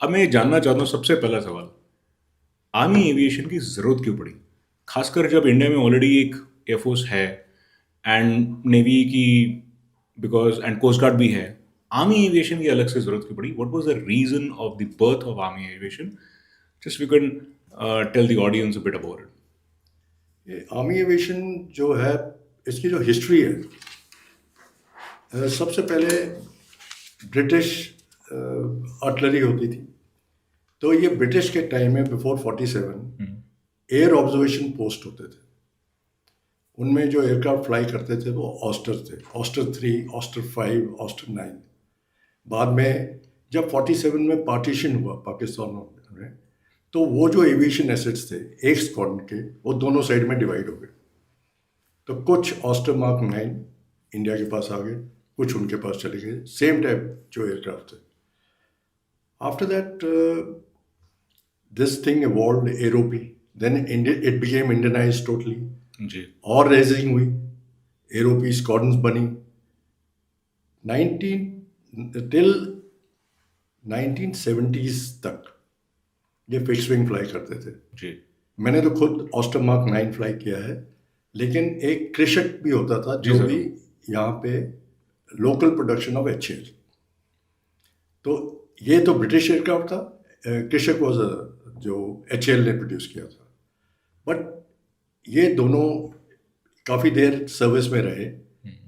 अब मैं ये जानना चाहता हूँ सबसे पहला सवाल, आर्मी एविएशन की ज़रूरत क्यों पड़ी? खासकर जब इंडिया में ऑलरेडी एक एयरफोर्स है एंड नेवी की बिकॉज़ एंड कोस्ट गार्ड भी है। आर्मी एविएशन की अलग से ज़रूरत क्यों पड़ी? What was the reason of the birth of army aviation? Just you can tell the audience a bit about it. ये आर्मी एविएशन जो है, इसकी जो हिस्ट्री है, सबसे पहले ब्रिटिश आर्टिलरी होती थी। तो ये ब्रिटिश के टाइम में बिफोर 47 एयर ऑब्जर्वेशन पोस्ट होते थे। उनमें जो एयरक्राफ्ट फ्लाई करते थे वो ऑस्टर थे, ऑस्टर 3, ऑस्टर 5, ऑस्टर 9। बाद में जब 47 में पार्टीशन हुआ पाकिस्तान में, तो वो जो एविएशन एसेट्स थे एक स्क्वाड्रन के, वो दोनों साइड में डिवाइड हो गए। तो कुछ ऑस्टर मार्क 9 इंडिया के पास आ गए, कुछ उनके पास चले गए, सेम टाइप जो एयरक्राफ्ट थे। After that this thing evolve एरोपी, then it became Indianize totally. जी। और रेजिंग हुई, एरोपी स्क्वाड्रन्स बनी 19 टिल 1970s तक। ये फिक्स विंग फ्लाई करते थे। जी। मैंने तो खुद ऑस्टर मार्क 9 फ्लाई किया है, लेकिन एक कृषक भी होता था जी जो सर। भी यहाँ पे लोकल प्रोडक्शन ऑफ HAL। तो ये तो ब्रिटिश एयरक्राफ्ट था, कृषक वॉज जो HAL ने प्रोड्यूस किया था। बट ये दोनों काफ़ी देर सर्विस में रहे।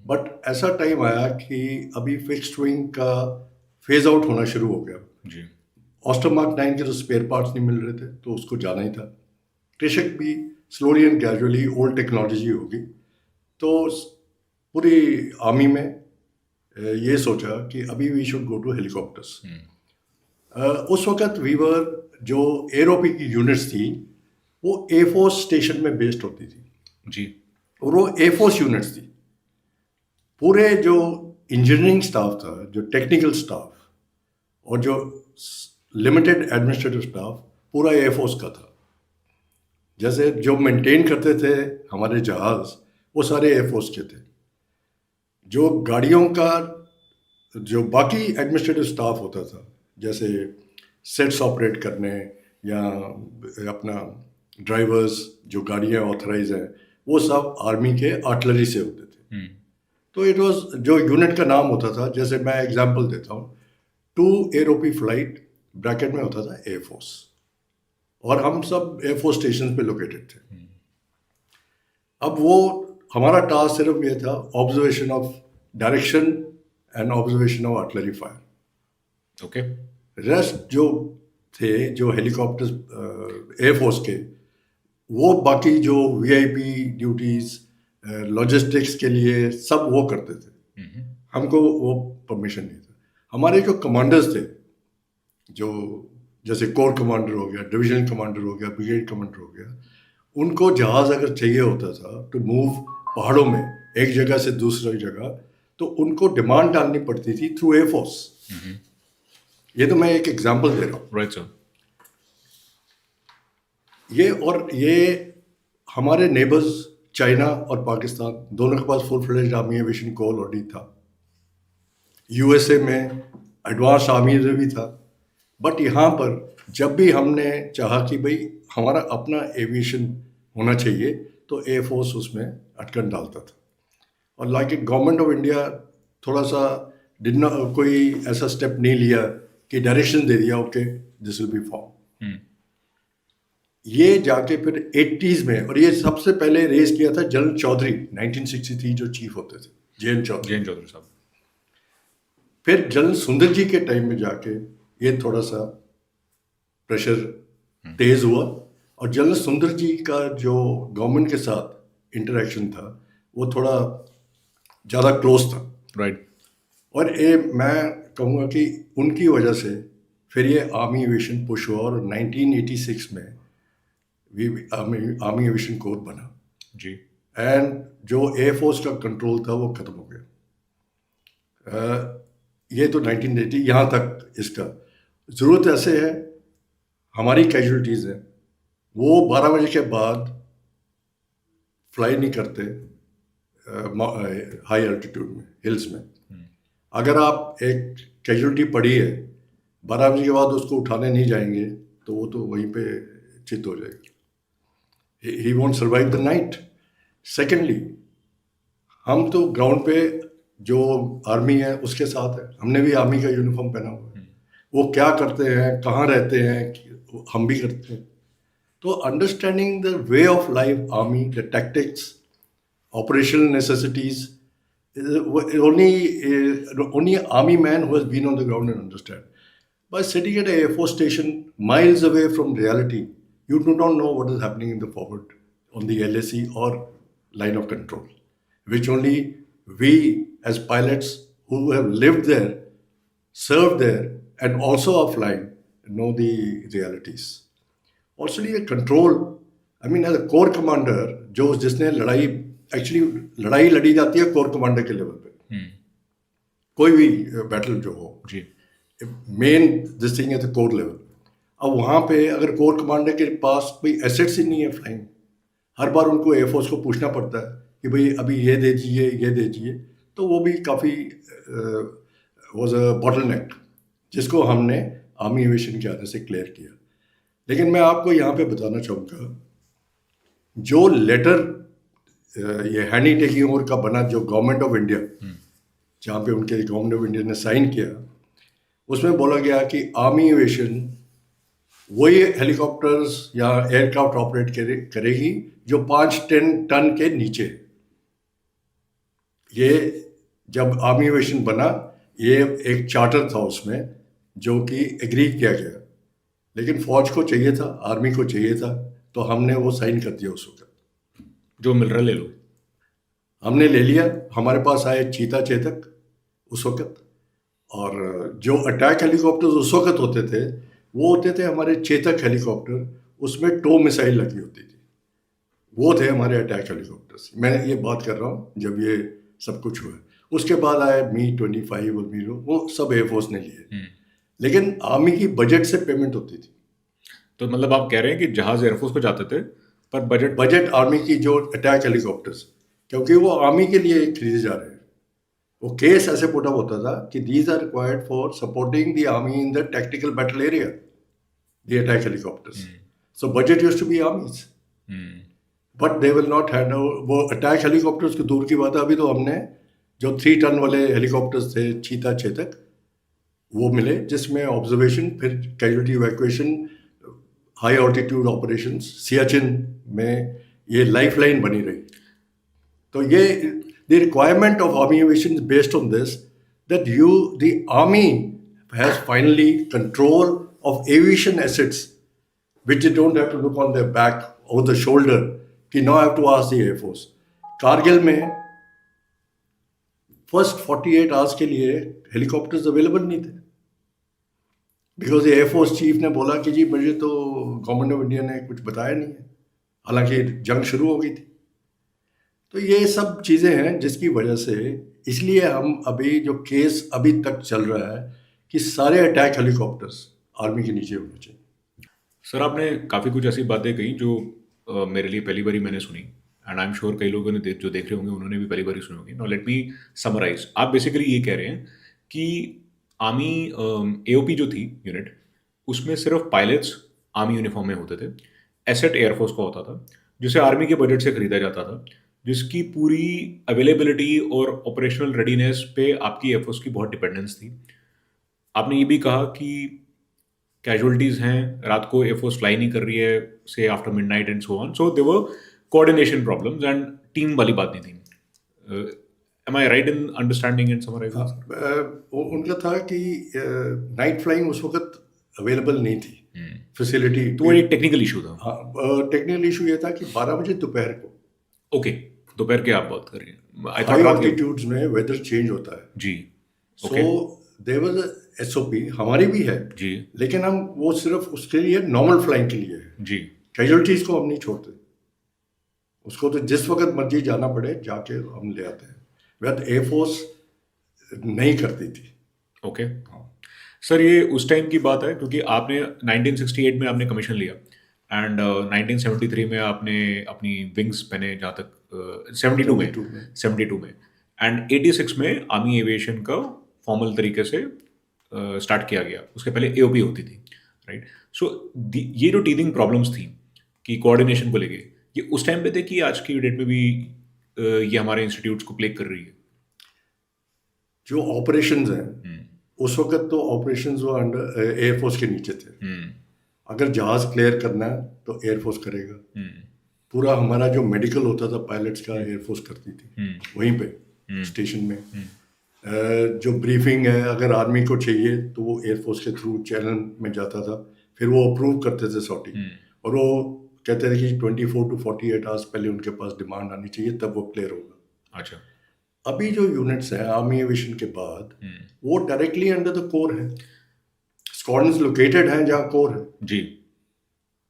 बट ऐसा टाइम आया कि अभी फिक्स्ड विंग का फेज आउट होना शुरू हो गया। जी। ऑस्टर मार्क 9 के तो स्पेयर पार्ट्स नहीं मिल रहे थे, तो उसको जाना ही था। कृषक भी slowly and gradually old technology होगी, तो पूरी आर्मी में ये सोचा कि अभी we should go to helicopters. उस वक्त वीवर जो एरोपी की यूनिट्स थी वो एयरफोर्स स्टेशन में बेस्ड होती थी। जी। और वो एयरफोर्स यूनिट्स थी। पूरे जो इंजीनियरिंग स्टाफ था, जो टेक्निकल स्टाफ और जो लिमिटेड एडमिनिस्ट्रेटिव स्टाफ, पूरा एयरफोर्स का था। जैसे जो मेंटेन करते थे हमारे जहाज़, वो सारे एयरफोर्स के थे। जो गाड़ियों का जो बाकी एडमिनिस्ट्रेटिव स्टाफ होता था, जैसे सेट्स ऑपरेट करने या अपना ड्राइवर्स जो गाड़ियाँ ऑथराइज हैं, वो सब आर्मी के आर्टिलरी से होते थे। तो इट वाज, जो यूनिट का नाम होता था, जैसे मैं एग्जांपल देता हूँ, 2 एरोपी फ्लाइट ब्रैकेट में होता था एयरफोर्स, और हम सब एयरफोर्स स्टेशन पे लोकेटेड थे। अब वो हमारा टास्क सिर्फ ये था, observation of direction and observation of artillery fire. Okay. Rest जो थे, जो हेलीकॉप्टर्स एयरफोर्स के, वो बाकी जो VIP ड्यूटीज, लॉजिस्टिक्स के लिए सब वो करते थे। हमको वो परमिशन नहीं था। हमारे जो कमांडर्स थे, जो जैसे कोर कमांडर हो गया, डिवीजन कमांडर हो गया, ब्रिगेड कमांडर हो गया, उनको जहाज़ अगर चाहिए होता था टू मूव पहाड़ों में एक जगह से दूसरी जगह, तो उनको डिमांड डालनी पड़ती थी थ्रू एयरफोर्स। ये तो मैं एक एग्जांपल दे रहा हूँ। Right sir. ये हमारे नेबर्स चाइना और पाकिस्तान दोनों के पास full fledged army aviation corps already था। USA में एडवांस आर्मी भी था। बट यहाँ पर जब भी हमने चाहा कि भाई हमारा अपना एविएशन होना चाहिए, तो एयरफोर्स उसमें अटकन डालता था। और लाइक गवर्नमेंट ऑफ इंडिया थोड़ा सा कोई ऐसा स्टेप नहीं लिया कि डायरेक्शन दे दिया, okay this will be form. ये जाके फिर 80s में, और ये सबसे पहले रेस किया था जनरल चौधरी, 1963 जो चीफ होते थे, JN चौधरी। जैन चौधरी साहब। फिर जनरल सुंदर जी के टाइम में जाके ये थोड़ा सा प्रेशर तेज हुआ, और जनरल सुंदर जी का जो गवर्नमेंट के साथ इंटरेक्शन था वो थोड़ा ज़्यादा क्लोज था। राइट। और ये मैं कहूँगा कि उनकी वजह से फिर ये आर्मी एविएशन पुश हुआ, और 1986 में आर्मी एविएशन कोर बना। जी। एंड जो एयरफोर्स का कंट्रोल था वो ख़त्म हो गया। ये तो 1980 यहाँ तक इसका ज़रूरत ऐसे है। हमारी कैजुअलिटीज़ हैं, वो 12 बजे के बाद फ्लाई नहीं करते हाई एल्टीट्यूड में, हिल्स में। अगर आप एक कैजुअलिटी पड़ी है 12 बजे के बाद उसको उठाने नहीं जाएंगे तो वो तो वहीं पे चित हो जाएगी, he won't survive the night. Secondly, हम तो ग्राउंड पे जो आर्मी है उसके साथ है, हमने भी आर्मी का यूनिफॉर्म पहना हुआ है, वो क्या करते हैं, कहाँ रहते हैं, हम भी करते हैं। तो understanding the way of life army, the tactics, operational necessities, only army man who has been on the ground and understand. By sitting at a Air Force station miles away from reality, you do not know what is happening in the forward on the LAC or line of control, which only we as pilots who have lived there, served there, and also offline know the realities. Also, ये control, I mean as a core commander, जो जिसने लड़ाई, actually लड़ाई लड़ी जाती है core commander के level पे, कोई भी बैटल जो हो जी, main this thing at the core level. अब वहाँ पे अगर कोर कमांडर के पास कोई एसेट्स ही नहीं है फ्लाइंग, हर बार उनको एयरफोर्स को पूछना पड़ता है कि भाई अभी ये दे दीजिए, ये दे दीजिए, तो वो भी काफ़ी वॉज अ बॉटल नेक, जिसको हमने आर्मी एविएशन के आने से क्लियर किया। लेकिन मैं आपको यहाँ पे बताना चाहूँगा, जो लेटर ये हैंडी टेकिंग ओवर का बना, जो गवर्नमेंट ऑफ इंडिया, जहाँ पे उनके गवर्नमेंट ऑफ इंडिया ने साइन किया, उसमें बोला गया कि आर्मी एविएशन वही हेलीकॉप्टर्स या एयरक्राफ्ट ऑपरेट करेगी जो 5-10 टन के नीचे। ये जब आर्मी एविएशन बना, ये एक चार्टर था उसमें जो कि एग्री किया गया, लेकिन फौज को चाहिए था, आर्मी को चाहिए था, तो हमने वो साइन कर दिया उस वक्त। जो मिल रहा ले लो, हमने ले लिया। हमारे पास आए चीता चेतक उस वक्त, और जो अटैक हेलीकॉप्टर्स उस वक्त होते थे वो होते थे हमारे चेतक हेलीकॉप्टर, उसमें टो मिसाइल लगी होती थी, वो थे हमारे अटैक हेलीकॉप्टर्स। मैं ये बात कर रहा हूँ जब ये सब कुछ हुआ। उसके बाद आए मी-25 और मी, वो सब एयरफोर्स ने लिए, लेकिन आर्मी की बजट से पेमेंट होती थी। तो मतलब आप कह रहे हैं कि जहाज एयरफोर्स को जाते थे पर बजट आर्मी की जो अटैक हेलीकॉप्टर्स, क्योंकि वो आर्मी के लिए खरीदे जा रहे हैं, वो केस ऐसे पुट अप होता था कि these are required for supporting the army in the tactical battle area, the attack helicopters. So budget used to be army's, but they will not hand वो अटैक हेलीकॉप्टर्स की दूर की बात है। अभी तो हमने जो 3 टन वाले हेलीकॉप्टर्स थे चीता चेतक, वो मिले, जिसमें ऑब्जर्वेशन, फिर casualty evacuation, high altitude operations, Siachen में ये लाइफलाइन बनी रही। तो ये the requirement of army aviation is based on this, that the army has finally control of aviation assets which they don't have to look on their back or the shoulder कि now I have to ask the Air Force। Kargil में first 48 hours के लिए helicopters available नहीं थे, because air force chief ने बोला कि जी मुझे तो गवर्नमेंट ऑफ इंडिया ने कुछ बताया नहीं है, हालांकि जंग शुरू हो गई थी। तो ये सब चीज़ें हैं जिसकी वजह से, इसलिए हम अभी जो केस अभी तक चल रहा है कि सारे अटैक हेलीकॉप्टर्स आर्मी के नीचे होने चाहिए। सर आपने काफ़ी कुछ ऐसी बातें कही जो मेरे लिए पहली बारी मैंने सुनी, एंड आई एम श्योर कई लोगों ने जो देख रहे होंगे उन्होंने भी पहली बारी सुनी होगी। Now let me summarise. आप बेसिकली ये कह रहे हैं कि आर्मी एओपी जो थी यूनिट, उसमें सिर्फ पायलट्स आर्मी यूनिफॉर्म में होते थे, एसेट एयरफोर्स का होता था जिसे आर्मी के बजट से खरीदा जाता था, जिसकी पूरी अवेलेबिलिटी और ऑपरेशनल रेडीनेस पे आपकी एयरफोर्स की बहुत डिपेंडेंस थी। आपने ये भी कहा कि कैजुअलिटीज हैं, रात को एयरफोर्स फ्लाई नहीं कर रही है से after midnight and so on, so there were coordination problems and team वाली बात नहीं थी। Am I right in understanding and summarising? उनका था कि नाइट फ्लाइंग उस वक्त अवेलेबल नहीं थी फैसिलिटी, तो वो एक टेक्निकल इशू था। हाँ, टेक्निकल इशू ये था कि 12 बजे दोपहर को, ओके, दोपहर के आप बात कर रहे हैं। आई हाई थॉट ऑल्टीट्यूड्स में वेदर चेंज होता है जी, सो देयर वाज एसओपी, हमारी भी है जी लेकिन हम वो सिर्फ उसके लिए नॉर्मल फ्लाइंग के लिए है, जी, कैजुअलिटीज को हम नहीं छोड़ते, उसको तो जिस वक्त मर्जी जाना पड़े जाके हम ले आते हैं। वह एयरफोर्स नहीं करती थी। ओके सर, ये उस टाइम की बात है क्योंकि आपने 1968 में आपने कमीशन लिया एंड 1973 में आपने अपनी विंग्स पहने, जहाँ तक 72 में एंड 86 में आर्मी एविएशन का फॉर्मल तरीके से स्टार्ट किया गया, उसके पहले एओपी होती थी, राइट? सो ये जो टीदिंग प्रॉब्लम्स थी कि कोऑर्डिनेशन को लेके, ये उस टाइम पे थे कि आज की डेट में भी ये हमारे इंस्टीट्यूट्स को प्लेग कर रही है? जो ऑपरेशंस हैं उस वक्त तो ऑपरेशंस वो अंडर एयरफोर्स के नीचे थे। अगर जहाज क्लियर करना है तो एयरफोर्स करेगा। पूरा हमारा जो मेडिकल होता था पायलट्स का एयरफोर्स करती थी वहीं पे स्टेशन में। जो ब्रीफिंग है अगर आर्मी को चाहिए तो वो एयरफोर्स के थ्रू चैनल में जाता था, फिर वो अप्रूव करते थे सॉटी, और वो कहते थे कि 24 to 48 आवर्स पहले उनके पास डिमांड आनी चाहिए तब वो क्लियर होगा। अच्छा। अभी जो यूनिट्स हैं आर्मी एविएशन के बाद वो डायरेक्टली अंडर द कोर है, स्क्वाड्रन्स लोकेटेड हैं जहाँ कोर है जी।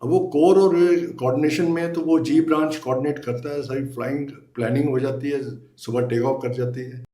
अब वो कोर और कोऑर्डिनेशन में तो वो जी ब्रांच कोऑर्डिनेट करता है, सारी फ्लाइंग प्लानिंग हो जाती है, सुबह टेक ऑफ कर जाती है,